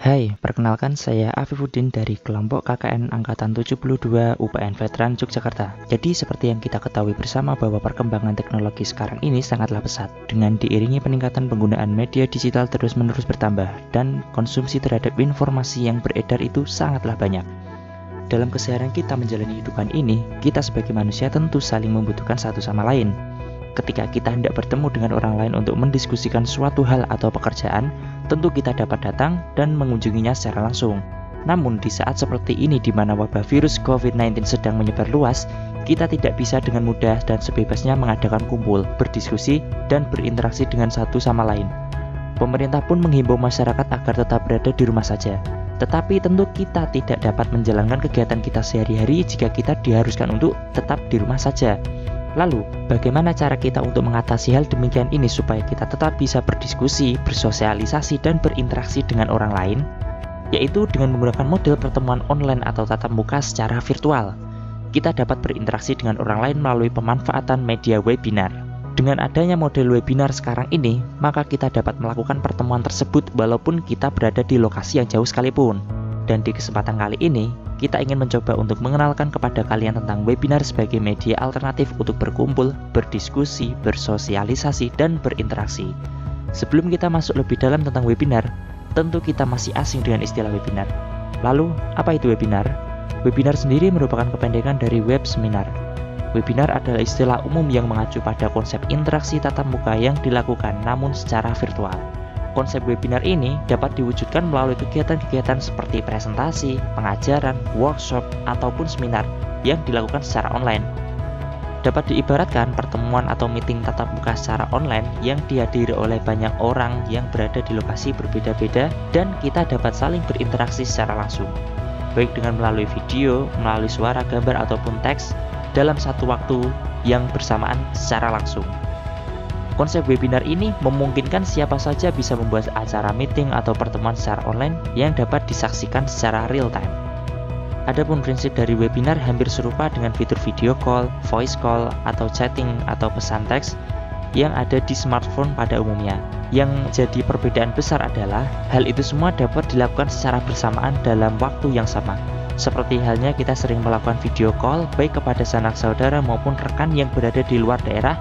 Hai, perkenalkan saya Afifuddin dari kelompok KKN Angkatan 72 UPN Veteran Yogyakarta. Jadi seperti yang kita ketahui bersama bahwa perkembangan teknologi sekarang ini sangatlah pesat. Dengan diiringi peningkatan penggunaan media digital terus-menerus bertambah dan konsumsi terhadap informasi yang beredar itu sangatlah banyak. Dalam keseharian kita menjalani kehidupan ini, kita sebagai manusia tentu saling membutuhkan satu sama lain. Ketika kita hendak bertemu dengan orang lain untuk mendiskusikan suatu hal atau pekerjaan, tentu kita dapat datang dan mengunjunginya secara langsung. Namun di saat seperti ini di mana wabah virus COVID-19 sedang menyebar luas, kita tidak bisa dengan mudah dan sebebasnya mengadakan kumpul, berdiskusi, dan berinteraksi dengan satu sama lain. Pemerintah pun menghimbau masyarakat agar tetap berada di rumah saja. Tetapi tentu kita tidak dapat menjalankan kegiatan kita sehari-hari jika kita diharuskan untuk tetap di rumah saja. Lalu, bagaimana cara kita untuk mengatasi hal demikian ini supaya kita tetap bisa berdiskusi, bersosialisasi, dan berinteraksi dengan orang lain? Yaitu dengan menggunakan model pertemuan online atau tatap muka secara virtual. Kita dapat berinteraksi dengan orang lain melalui pemanfaatan media webinar. Dengan adanya model webinar sekarang ini, maka kita dapat melakukan pertemuan tersebut walaupun kita berada di lokasi yang jauh sekalipun. Dan di kesempatan kali ini, kita ingin mencoba untuk mengenalkan kepada kalian tentang webinar sebagai media alternatif untuk berkumpul, berdiskusi, bersosialisasi, dan berinteraksi. Sebelum kita masuk lebih dalam tentang webinar, tentu kita masih asing dengan istilah webinar. Lalu, apa itu webinar? Webinar sendiri merupakan kependekan dari web seminar. Webinar adalah istilah umum yang mengacu pada konsep interaksi tatap muka yang dilakukan namun secara virtual. Konsep webinar ini dapat diwujudkan melalui kegiatan-kegiatan seperti presentasi, pengajaran, workshop, ataupun seminar yang dilakukan secara online. Dapat diibaratkan pertemuan atau meeting tatap muka secara online yang dihadiri oleh banyak orang yang berada di lokasi berbeda-beda dan kita dapat saling berinteraksi secara langsung, baik dengan melalui video, melalui suara, gambar, ataupun teks dalam satu waktu yang bersamaan secara langsung. Konsep webinar ini memungkinkan siapa saja bisa membuat acara meeting atau pertemuan secara online yang dapat disaksikan secara real time. Adapun prinsip dari webinar hampir serupa dengan fitur video call, voice call, atau chatting atau pesan teks yang ada di smartphone pada umumnya. Yang jadi perbedaan besar adalah hal itu semua dapat dilakukan secara bersamaan dalam waktu yang sama. Seperti halnya kita sering melakukan video call baik kepada sanak saudara maupun rekan yang berada di luar daerah.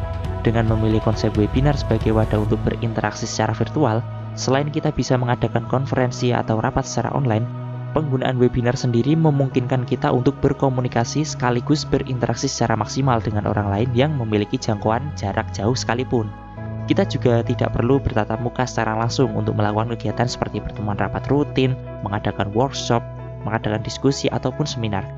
Dengan memilih konsep webinar sebagai wadah untuk berinteraksi secara virtual, selain kita bisa mengadakan konferensi atau rapat secara online, penggunaan webinar sendiri memungkinkan kita untuk berkomunikasi sekaligus berinteraksi secara maksimal dengan orang lain yang memiliki jangkauan jarak jauh sekalipun. Kita juga tidak perlu bertatap muka secara langsung untuk melakukan kegiatan seperti pertemuan rapat rutin, mengadakan workshop, mengadakan diskusi, ataupun seminar.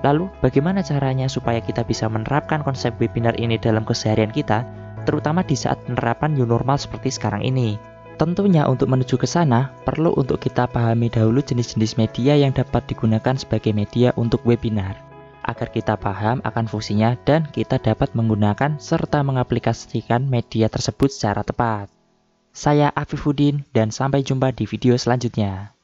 Lalu, bagaimana caranya supaya kita bisa menerapkan konsep webinar ini dalam keseharian kita, terutama di saat penerapan new normal seperti sekarang ini? Tentunya untuk menuju ke sana, perlu untuk kita pahami dahulu jenis-jenis media yang dapat digunakan sebagai media untuk webinar, agar kita paham akan fungsinya dan kita dapat menggunakan serta mengaplikasikan media tersebut secara tepat. Saya Afifuddin dan sampai jumpa di video selanjutnya.